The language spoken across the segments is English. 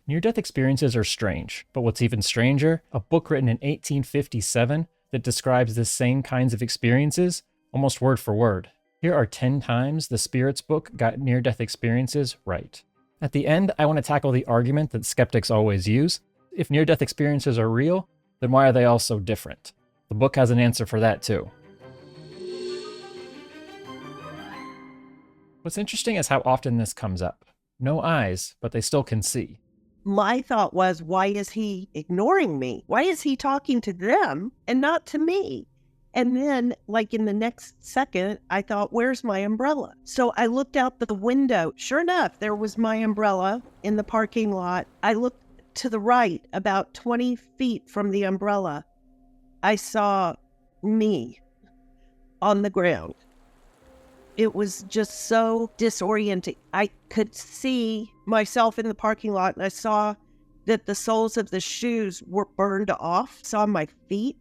Near-death experiences are strange, but what's even stranger, a book written in 1857 that describes the same kinds of experiences, almost word for word. Here are 10 times the Spirits book got near-death experiences right. At the end, I want to tackle the argument that skeptics always use. If near-death experiences are real, then why are they all so different? The book has an answer for that too. What's interesting is how often this comes up. No eyes, but they still can see. My thought was, why is he ignoring me? Why is he talking to them and not to me? And then, like in the next second, I thought, where's my umbrella? So I looked out the window. Sure enough, there was my umbrella in the parking lot. I looked to the right, about 20 feet from the umbrella. I saw me on the ground. It was just so disorienting. I could see myself in the parking lot, and I saw that the soles of the shoes were burned off. Saw my feet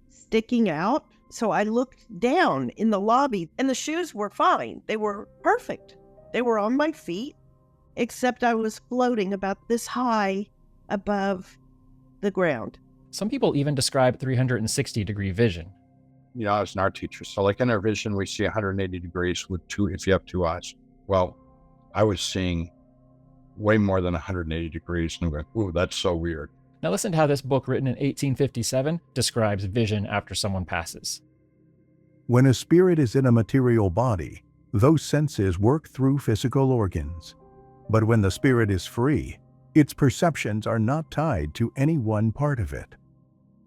sticking out. So I looked down in the lobby, and the shoes were fine. They were perfect. They were on my feet, except I was floating about this high above the ground. Some people even describe 360-degree vision. You know, I was an art teacher. So like in our vision, we see 180 degrees with if you have two eyes. Well, I was seeing way more than 180 degrees. And I went, ooh, that's so weird. Now listen to how this book written in 1857 describes vision after someone passes. When a spirit is in a material body, those senses work through physical organs. But when the spirit is free, its perceptions are not tied to any one part of it.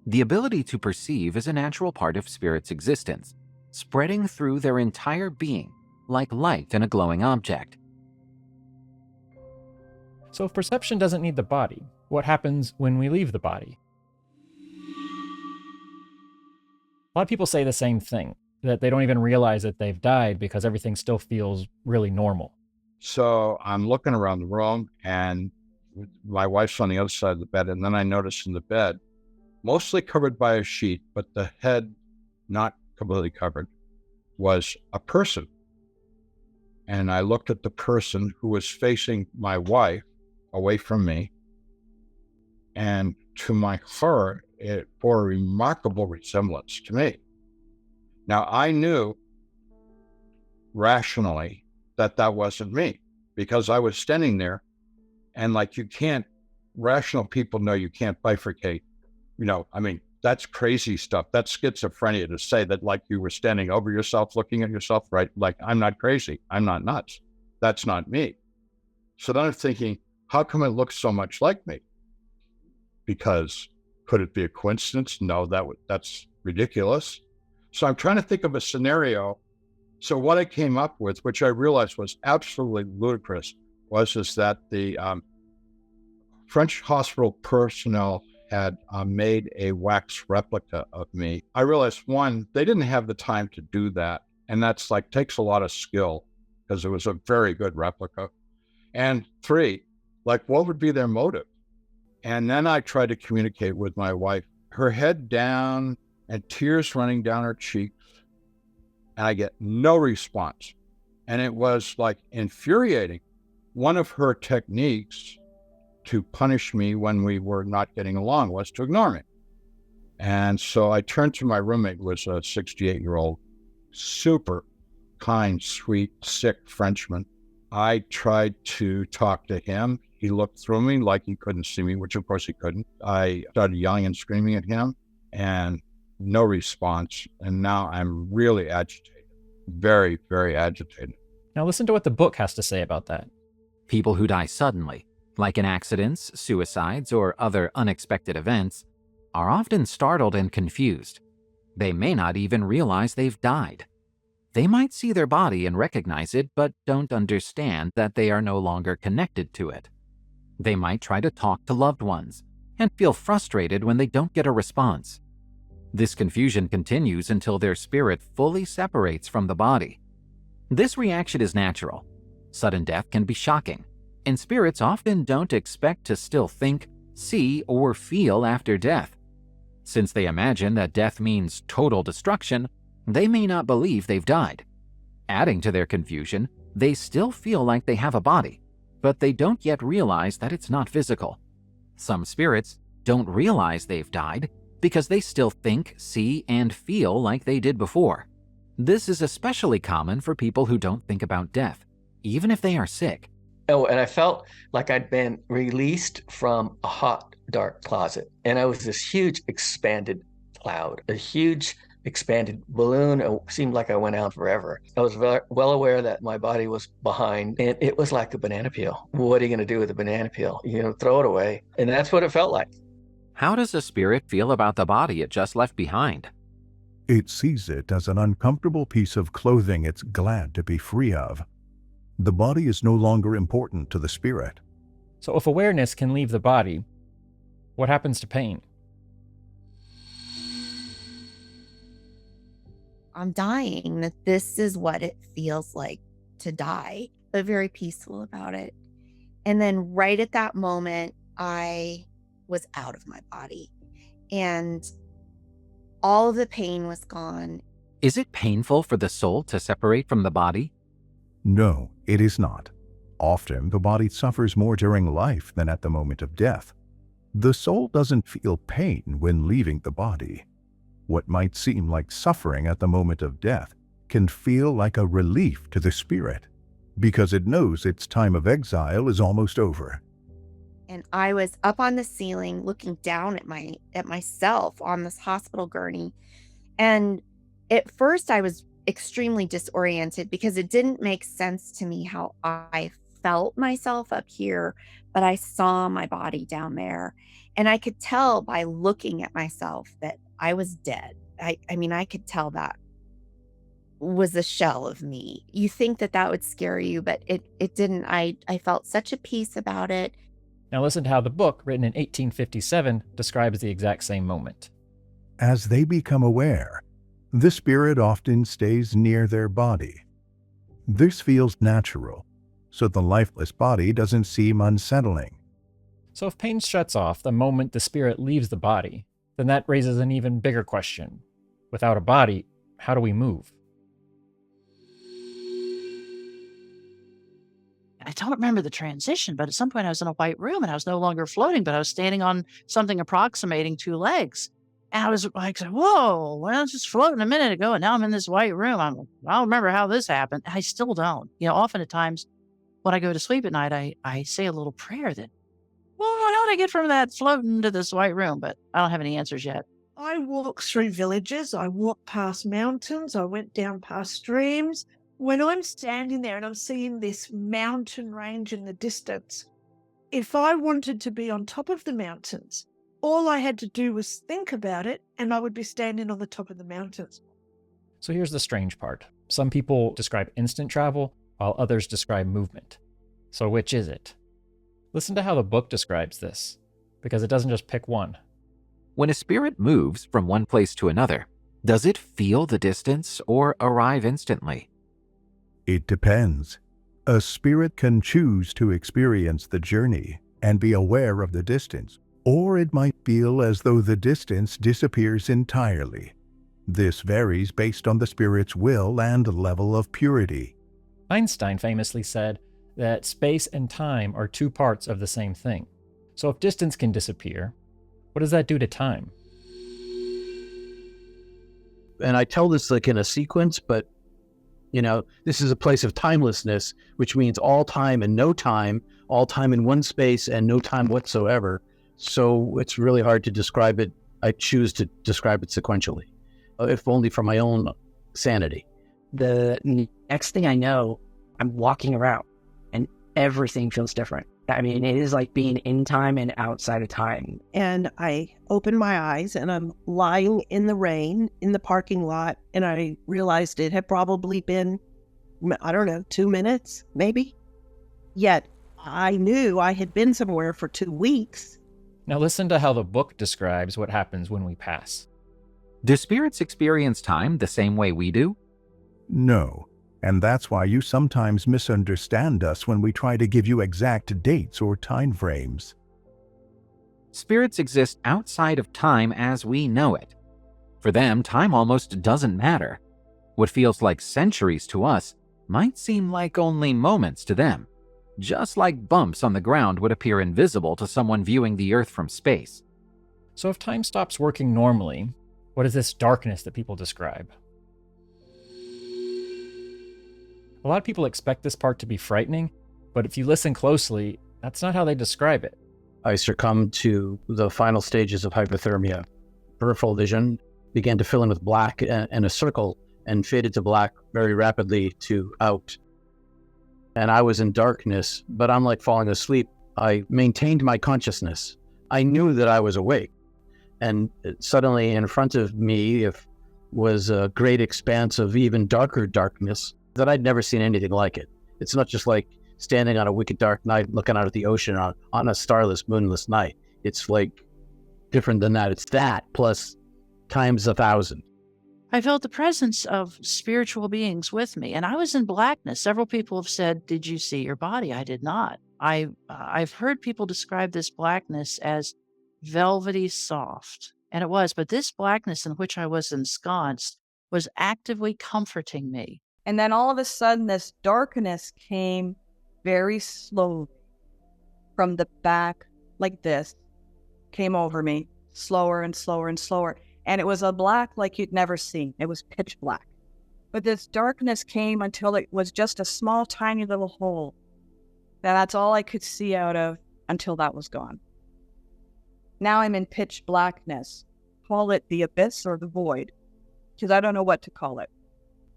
The ability to perceive is a natural part of spirit's existence, spreading through their entire being, like light in a glowing object. So if perception doesn't need the body, what happens when we leave the body? A lot of people say the same thing, that they don't even realize that they've died because everything still feels really normal. So I'm looking around the room, and my wife's on the other side of the bed, and then I noticed in the bed, mostly covered by a sheet, but the head not completely covered, was a person. And I looked at the person who was facing my wife away from me. And to my horror, it bore a remarkable resemblance to me. Now, I knew rationally that that wasn't me, because I was standing there, and like rational people know you can't bifurcate. You know, I mean, that's crazy stuff. That's schizophrenia to say that like you were standing over yourself, looking at yourself, right? Like, I'm not crazy. I'm not nuts. That's not me. So then I'm thinking, how come it looks so much like me? Because could it be a coincidence? No, that's ridiculous. So I'm trying to think of a scenario. So what I came up with, which I realized was absolutely ludicrous, was that the French hospital personnel had made a wax replica of me. I realized, one, they didn't have the time to do that. And that's like, takes a lot of skill, because it was a very good replica. And three, like, what would be their motive? And then I tried to communicate with my wife, her head down and tears running down her cheeks. And I get no response. And it was like infuriating. One of her techniques to punish me when we were not getting along was to ignore me. And so I turned to my roommate, who was a 68-year-old, super kind, sweet, sick Frenchman. I tried to talk to him. He looked through me like he couldn't see me, which of course he couldn't. I started yelling and screaming at him, and no response. And now I'm really agitated, very, very agitated. Now listen to what the book has to say about that. People who die suddenly, like in accidents, suicides, or other unexpected events, are often startled and confused. They may not even realize they've died. They might see their body and recognize it, but don't understand that they are no longer connected to it. They might try to talk to loved ones and feel frustrated when they don't get a response. This confusion continues until their spirit fully separates from the body. This reaction is natural. Sudden death can be shocking, and spirits often don't expect to still think, see, or feel after death. Since they imagine that death means total destruction, they may not believe they've died. Adding to their confusion, they still feel like they have a body, but they don't yet realize that it's not physical. Some spirits don't realize they've died because they still think, see, and feel like they did before. This is especially common for people who don't think about death, even if they are sick. Oh, and I felt like I'd been released from a hot, dark closet. And I was this huge expanded cloud, a huge expanded balloon. It seemed like I went out forever. I was well aware that my body was behind, and it was like a banana peel. What are you going to do with a banana peel? Throw it away. And that's what it felt like. How does a spirit feel about the body it just left behind? It sees it as an uncomfortable piece of clothing it's glad to be free of. The body is no longer important to the spirit. So if awareness can leave the body, what happens to pain? I'm dying, that this is what it feels like to die, but very peaceful about it. And then right at that moment, I was out of my body and all of the pain was gone. Is it painful for the soul to separate from the body? No, it is not. Often, the body suffers more during life than at the moment of death. The soul doesn't feel pain when leaving the body. What might seem like suffering at the moment of death can feel like a relief to the spirit, because it knows its time of exile is almost over. And I was up on the ceiling looking down at myself on this hospital gurney. And at first I was extremely disoriented because it didn't make sense to me how I felt myself up here, but I saw my body down there. And I could tell by looking at myself that I was dead. I mean, I could tell that was a shell of me. You think that would scare you, but it didn't. I felt such a peace about it. Now listen to how the book, written in 1857, describes the exact same moment. As they become aware, the spirit often stays near their body. This feels natural, so the lifeless body doesn't seem unsettling. So if pain shuts off the moment the spirit leaves the body, then that raises an even bigger question. Without a body, how do we move? I don't remember the transition, but at some point I was in a white room and I was no longer floating, but I was standing on something approximating 2 legs. And I was like, whoa, well, I was just floating a minute ago and now I'm in this white room. I don't remember how this happened. I still don't. Often at times when I go to sleep at night, I say a little prayer that, well, how did I get from that floating to this white room? But I don't have any answers yet. I walked through villages. I walked past mountains. I went down past streams. When I'm standing there and I'm seeing this mountain range in the distance, if I wanted to be on top of the mountains, all I had to do was think about it and I would be standing on the top of the mountains. So here's the strange part. Some people describe instant travel, while others describe movement. So which is it? Listen to how the book describes this, because it doesn't just pick one. When a spirit moves from one place to another, does it feel the distance or arrive instantly? It depends. A spirit can choose to experience the journey and be aware of the distance, or it might feel as though the distance disappears entirely. This varies based on the spirit's will and level of purity. Einstein famously said that space and time are 2 parts of the same thing. So if distance can disappear, what does that do to time? And I tell this like in a sequence, but this is a place of timelessness, which means all time and no time, all time in one space and no time whatsoever. So it's really hard to describe it. I choose to describe it sequentially, if only for my own sanity. The next thing I know, I'm walking around and everything feels different. I mean, it is like being in time and outside of time. And I open my eyes and I'm lying in the rain in the parking lot. And I realized it had probably been, 2 minutes, maybe. Yet I knew I had been somewhere for 2 weeks. Now listen to how the book describes what happens when we pass. Do spirits experience time the same way we do? No, and that's why you sometimes misunderstand us when we try to give you exact dates or time frames. Spirits exist outside of time as we know it. For them, time almost doesn't matter. What feels like centuries to us might seem like only moments to them. just like bumps on the ground would appear invisible to someone viewing the Earth from space. So if time stops working normally, what is this darkness that people describe? A lot of people expect this part to be frightening, but if you listen closely, that's not how they describe it. I succumbed to the final stages of hypothermia. Peripheral vision began to fill in with black and a circle and faded to black very rapidly to out. And I was in darkness, but unlike falling asleep, I maintained my consciousness. I knew that I was awake. And suddenly in front of me was a great expanse of even darker darkness that I'd never seen anything like it. It's not just like standing on a wicked dark night looking out at the ocean on a starless, moonless night. It's like different than that. It's that plus times 1,000. I felt the presence of spiritual beings with me, and I was in blackness. Several people have said, "Did you see your body?" I did not. I've heard people describe this blackness as velvety soft, and it was, but this blackness in which I was ensconced was actively comforting me. And then all of a sudden, this darkness came very slowly from the back, like this, came over me, slower and slower and slower. And it was a black like you'd never seen. It was pitch black. But this darkness came until it was just a small, tiny little hole. And that's all I could see out of until that was gone. Now I'm in pitch blackness. Call it the abyss or the void, because I don't know what to call it.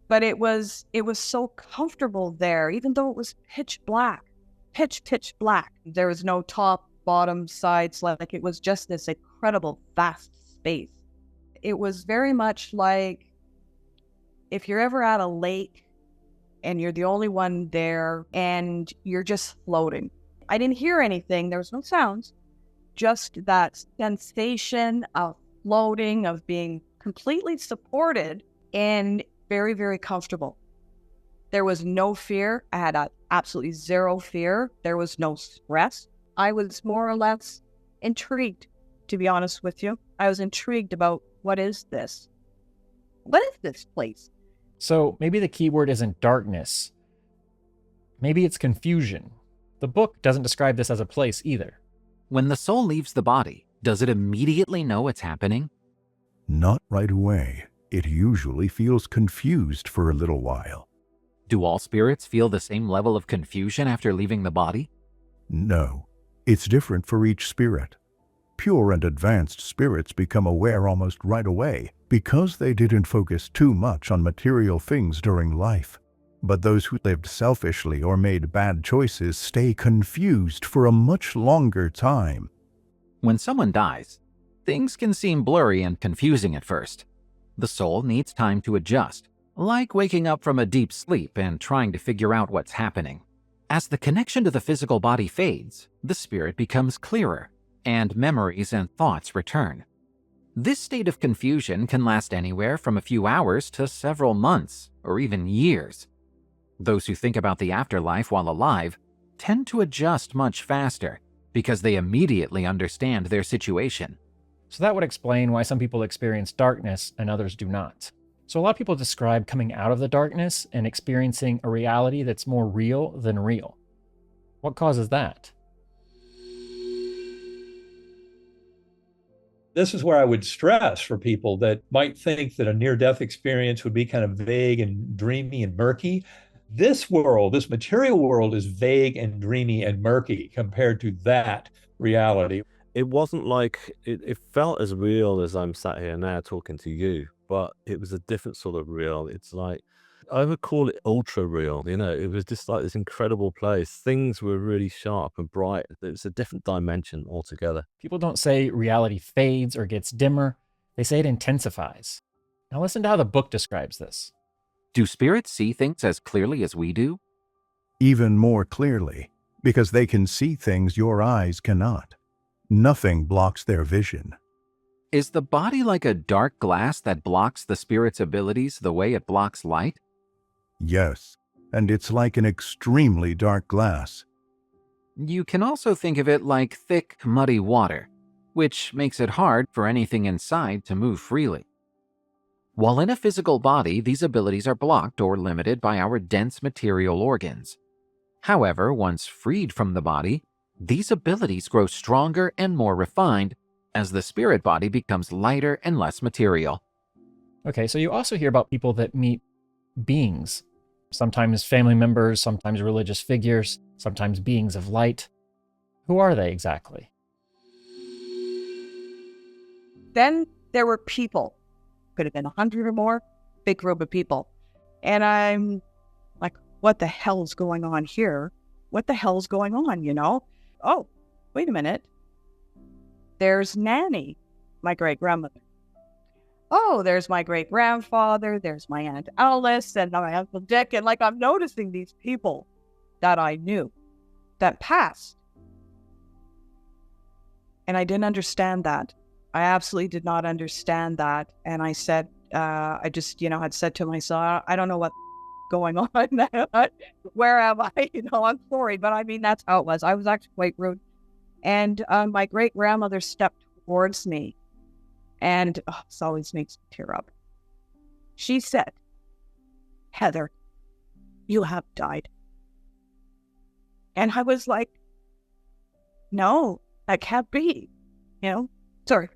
But it was so comfortable there, even though it was pitch black, pitch black. There was no top, bottom, sides, like it was just this incredible, vast space. It was very much like if you're ever at a lake and you're the only one there and you're just floating. I didn't hear anything. There was no sounds, just that sensation of floating, of being completely supported and very, very comfortable. There was no fear. I had absolutely zero fear. There was no stress. I was more or less intrigued, to be honest with you. I was intrigued about what is this? What is this place? So maybe the key word isn't darkness. Maybe it's confusion. The book doesn't describe this as a place either. When the soul leaves the body, does it immediately know it's happening? Not right away. It usually feels confused for a little while. Do all spirits feel the same level of confusion after leaving the body? No, it's different for each spirit. Pure and advanced spirits become aware almost right away because they didn't focus too much on material things during life. But those who lived selfishly or made bad choices stay confused for a much longer time. When someone dies, things can seem blurry and confusing at first. The soul needs time to adjust, like waking up from a deep sleep and trying to figure out what's happening. As the connection to the physical body fades, the spirit becomes clearer, and memories and thoughts return. This state of confusion can last anywhere from a few hours to several months, or even years. Those who think about the afterlife while alive tend to adjust much faster because they immediately understand their situation. So that would explain why some people experience darkness and others do not. So a lot of people describe coming out of the darkness and experiencing a reality that's more real than real. What causes that? This is where I would stress for people that might think that a near-death experience would be kind of vague and dreamy and murky. This world, this material world, is vague and dreamy and murky compared to that reality. It wasn't like, it felt as real as I'm sat here now talking to you, but it was a different sort of real. It's like, I would call it ultra real, you know, it was just like this incredible place. Things were really sharp and bright. It was a different dimension altogether. People don't say reality fades or gets dimmer. They say it intensifies. Now listen to how the book describes this. Do spirits see things as clearly as we do? Even more clearly, because they can see things your eyes cannot. Nothing blocks their vision. Is the body like a dark glass that blocks the spirit's abilities the way it blocks light? Yes, and it's like an extremely dark glass. You can also think of it like thick, muddy water, which makes it hard for anything inside to move freely. While in a physical body, these abilities are blocked or limited by our dense material organs. However, once freed from the body, these abilities grow stronger and more refined as the spirit body becomes lighter and less material. Okay, so you also hear about people that meet beings, sometimes family members, sometimes religious figures, sometimes beings of light. Who are they exactly? Then there were people, could have been 100 or more, big group of people. And I'm like, what the hell's going on here? What the hell's going on, you know? Oh, wait a minute. There's Nanny, my great-grandmother. Oh, there's my great-grandfather, there's my Aunt Alice, and my Uncle Dick, and like I'm noticing these people that I knew that passed. And I didn't understand that. I absolutely did not understand that. And I said, I just, had said to myself, I don't know what's going on. Where am I? I'm sorry, but I mean, that's how it was. I was actually quite rude. And my great-grandmother stepped towards me. And this always makes me tear up. She said, Heather, you have died. And I was like, no, that can't be. Sorry.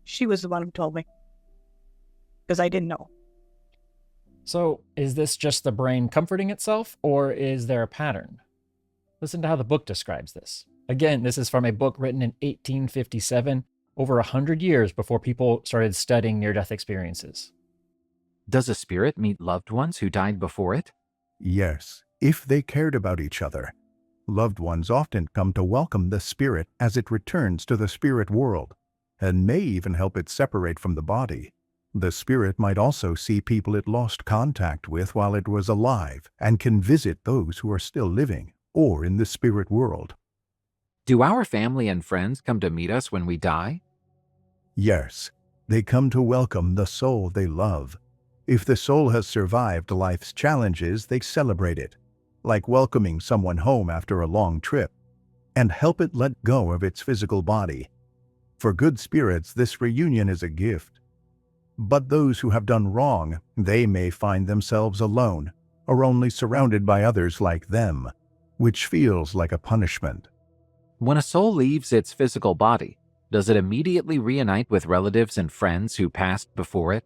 She was the one who told me. Because I didn't know. So, is this just the brain comforting itself, or is there a pattern? Listen to how the book describes this. Again, this is from a book written in 1857, over 100 years before people started studying near-death experiences. Does a spirit meet loved ones who died before it? Yes, if they cared about each other. Loved ones often come to welcome the spirit as it returns to the spirit world, and may even help it separate from the body. The spirit might also see people it lost contact with while it was alive, and can visit those who are still living or in the spirit world. Do our family and friends come to meet us when we die? Yes, they come to welcome the soul they love. If the soul has survived life's challenges, they celebrate it, like welcoming someone home after a long trip, and help it let go of its physical body. For good spirits, this reunion is a gift. But those who have done wrong, they may find themselves alone, or only surrounded by others like them, which feels like a punishment. When a soul leaves its physical body, does it immediately reunite with relatives and friends who passed before it?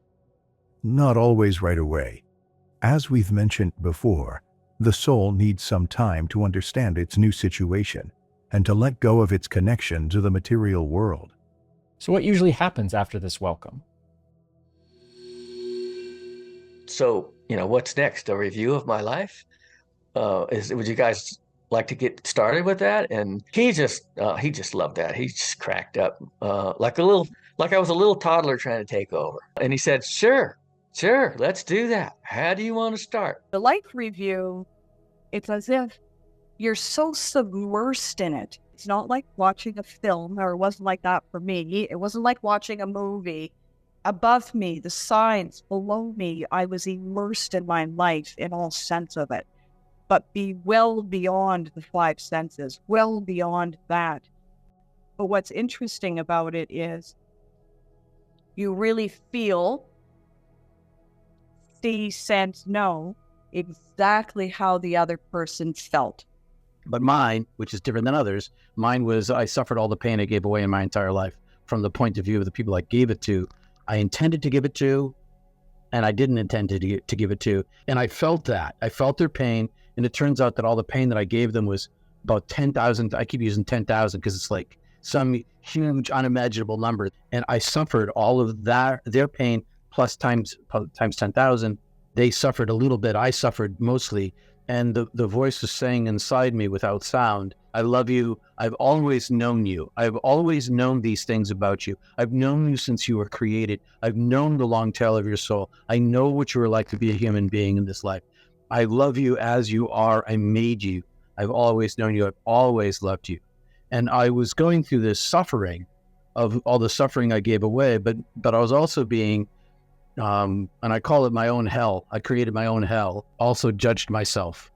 Not always right away. As we've mentioned before, the soul needs some time to understand its new situation and to let go of its connection to the material world. So what usually happens after this welcome? So, what's next? A review of my life? Would you guys like to get started with that? And he just loved that. He just cracked up like I was a little toddler trying to take over. And he said, sure, let's do that. How do you want to start? The life review, it's as if you're so submersed in it. It's not like watching a film, or it wasn't like that for me. It wasn't like watching a movie. Above me, the signs, below me, I was immersed in my life in all sense of it. But be well beyond the five senses, well beyond that. But what's interesting about it is you really feel, see, sense, know exactly how the other person felt. But mine, which is different than others, mine was I suffered all the pain I gave away in my entire life from the point of view of the people I gave it to. I intended to give it to, and I didn't intend to give it to. And I felt that. I felt their pain. And it turns out that all the pain that I gave them was about 10,000. I keep using 10,000 because it's like some huge unimaginable number. And I suffered all of that, their pain plus times 10,000. They suffered a little bit. I suffered mostly. And the voice was saying inside me without sound, I love you. I've always known you. I've always known these things about you. I've known you since you were created. I've known the long tail of your soul. I know what you were like to be a human being in this life. I love you as you are. I made you. I've always known you. I've always loved you. And I was going through this suffering of all the suffering I gave away, but I was also being, and I call it my own hell. I created my own hell. Also judged myself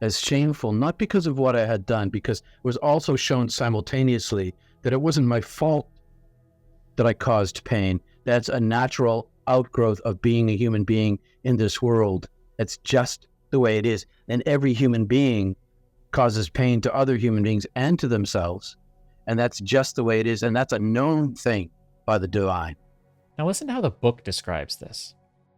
as shameful, not because of what I had done, because it was also shown simultaneously that it wasn't my fault that I caused pain. That's a natural outgrowth of being a human being in this world. That's just the way it is. And every human being causes pain to other human beings and to themselves. And that's just the way it is. And that's a known thing by the divine. Now listen to how the book describes this.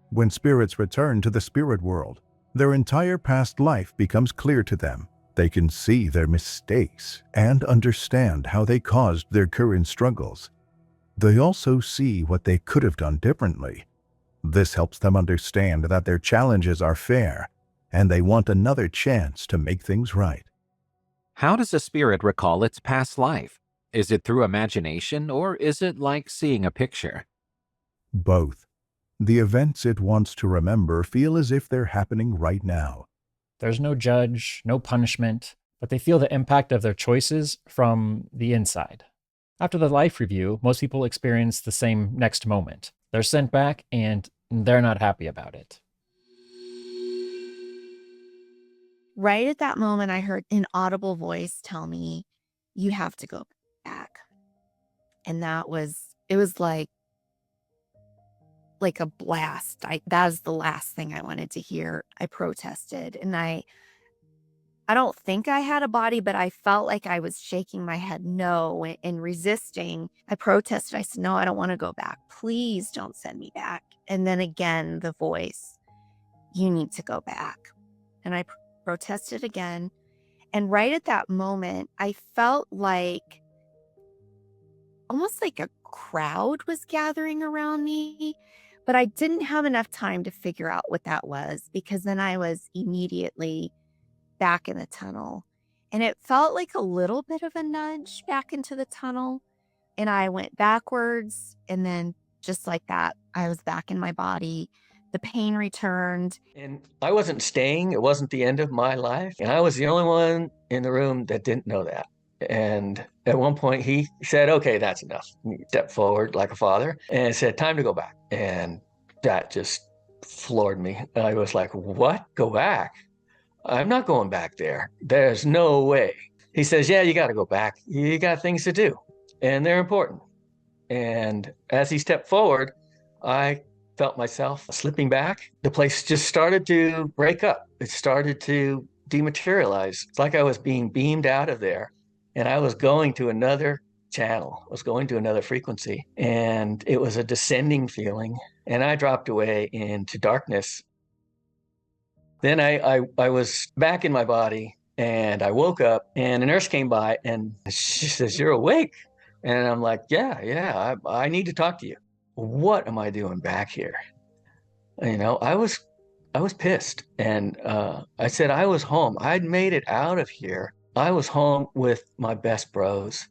When spirits return to the spirit world, their entire past life becomes clear to them. They can see their mistakes and understand how they caused their current struggles. They also see what they could have done differently. This helps them understand that their challenges are fair, and they want another chance to make things right. How does a spirit recall its past life? Is it through imagination, or is it like seeing a picture? Both. The events it wants to remember feel as if they're happening right now. There's no judge, no punishment, but they feel the impact of their choices from the inside. After the life review, most people experience the same next moment. They're sent back and they're not happy about it. Right at that moment, I heard an audible voice tell me, you have to go back. And it was like a blast. That was the last thing I wanted to hear. I protested, and I don't think I had a body, but I felt like I was shaking my head no and resisting. I protested. I said, no, I don't want to go back. Please don't send me back. And then again, the voice, you need to go back. And I protested again. And right at that moment, I felt like almost like a crowd was gathering around me. But I didn't have enough time to figure out what that was, because then I was immediately back in the tunnel. And it felt like a little bit of a nudge back into the tunnel. And I went backwards. And then just like that, I was back in my body. The pain returned. And I wasn't staying. It wasn't the end of my life. And I was the only one in the room that didn't know that. And at one point he said, okay, that's enough. He stepped forward like a father and said, time to go back. And that just floored me. I was like, what? Go back? I'm not going back there. There's no way. He says, yeah, you got to go back. You got things to do, and they're important. And as he stepped forward, I felt myself slipping back. The place just started to break up. It started to dematerialize. It's like I was being beamed out of there, and I was going to another channel. I was going to another frequency, and it was a descending feeling. And I dropped away into darkness. Then I was back in my body, and I woke up, and a nurse came by, and she says, you're awake. And I'm like, yeah, I need to talk to you. What am I doing back here? You know, I was pissed. And I said, I was home. I'd made it out of here. I was home with my best bros.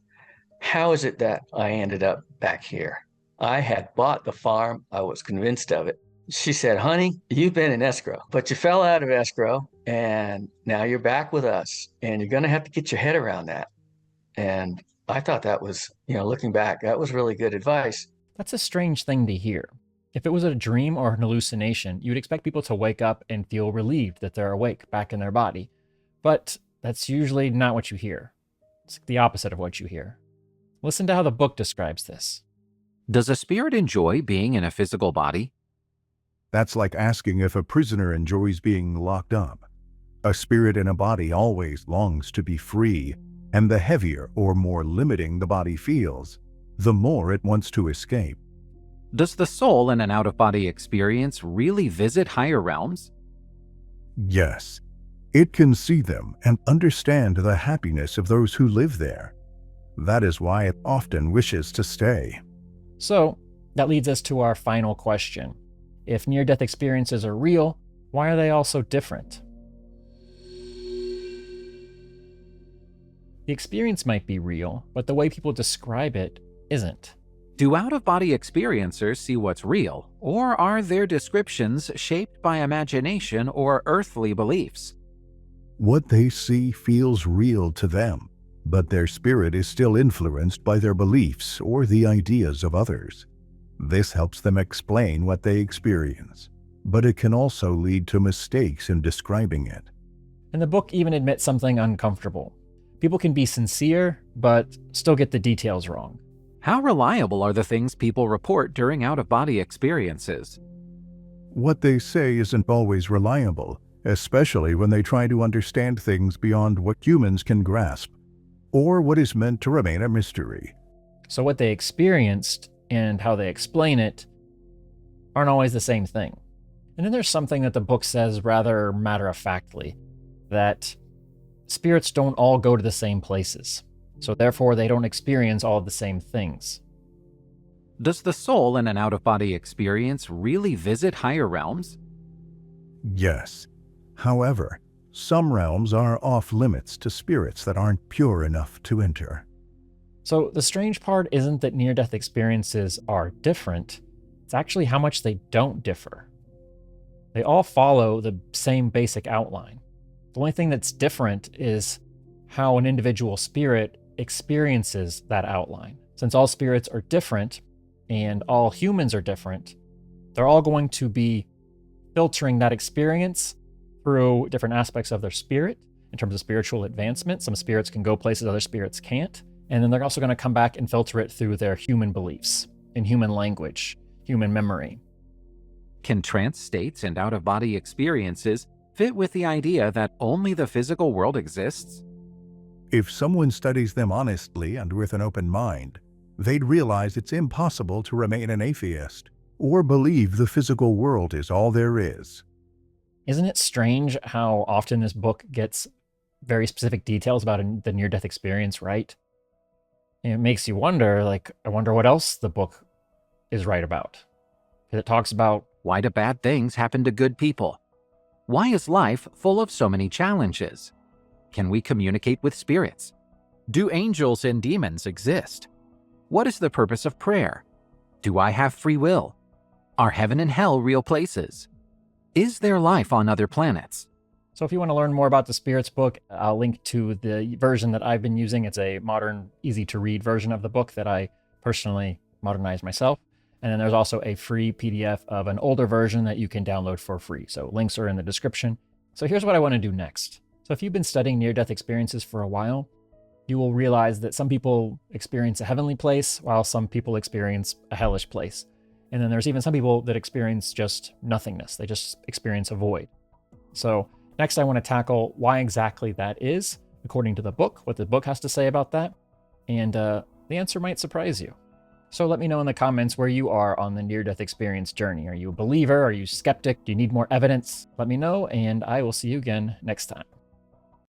How is it that I ended up back here? I had bought the farm. I was convinced of it. She said, honey, you've been in escrow, but you fell out of escrow, and now you're back with us, and you're going to have to get your head around that. And I thought that was, looking back, that was really good advice. That's a strange thing to hear. If it was a dream or an hallucination, you'd expect people to wake up and feel relieved that they're awake back in their body. But that's usually not what you hear. It's the opposite of what you hear. Listen to how the book describes this. Does a spirit enjoy being in a physical body? That's like asking if a prisoner enjoys being locked up. A spirit in a body always longs to be free, and the heavier or more limiting the body feels, the more it wants to escape. Does the soul in an out-of-body experience really visit higher realms? Yes. It can see them and understand the happiness of those who live there. That is why it often wishes to stay. So, that leads us to our final question. If near-death experiences are real, why are they all so different? The experience might be real, but the way people describe it isn't. Do out-of-body experiencers see what's real, or are their descriptions shaped by imagination or earthly beliefs? What they see feels real to them, but their spirit is still influenced by their beliefs or the ideas of others. This helps them explain what they experience, but it can also lead to mistakes in describing it. And the book even admits something uncomfortable. People can be sincere, but still get the details wrong. How reliable are the things people report during out-of-body experiences? What they say isn't always reliable, especially when they try to understand things beyond what humans can grasp, or what is meant to remain a mystery. So what they experienced and how they explain it aren't always the same thing. And then there's something that the book says rather matter-of-factly, that spirits don't all go to the same places, so therefore they don't experience all of the same things. Does the soul in an out-of-body experience really visit higher realms? Yes. However, some realms are off limits to spirits that aren't pure enough to enter. So the strange part isn't that near-death experiences are different, it's actually how much they don't differ. They all follow the same basic outline. The only thing that's different is how an individual spirit experiences that outline. Since all spirits are different and all humans are different, they're all going to be filtering that experience through different aspects of their spirit in terms of spiritual advancement. Some spirits can go places other spirits can't. And then they're also going to come back and filter it through their human beliefs, in human language, human memory. Can trance states and out-of-body experiences fit with the idea that only the physical world exists? If someone studies them honestly and with an open mind, they'd realize it's impossible to remain an atheist or believe the physical world is all there is. Isn't it strange how often this book gets very specific details about the near-death experience right? And it makes you wonder, I wonder what else the book is right about. Because it talks about, why do bad things happen to good people? Why is life full of so many challenges? Can we communicate with spirits? Do angels and demons exist? What is the purpose of prayer? Do I have free will? Are heaven and hell real places? Is there life on other planets? So if you want to learn more about the Spirits book, I'll link to the version that I've been using. It's a modern, easy-to-read version of the book that I personally modernized myself. And then there's also a free PDF of an older version that you can download for free. So links are in the description. So here's what I want to do next. So if you've been studying near-death experiences for a while, you will realize that some people experience a heavenly place, while some people experience a hellish place. And then there's even some people that experience just nothingness. They just experience a void. So next I want to tackle why exactly that is, according to the book, what the book has to say about that. And the answer might surprise you. So let me know in the comments where you are on the near-death experience journey. Are you a believer? Are you skeptic? Do you need more evidence? Let me know, and I will see you again next time.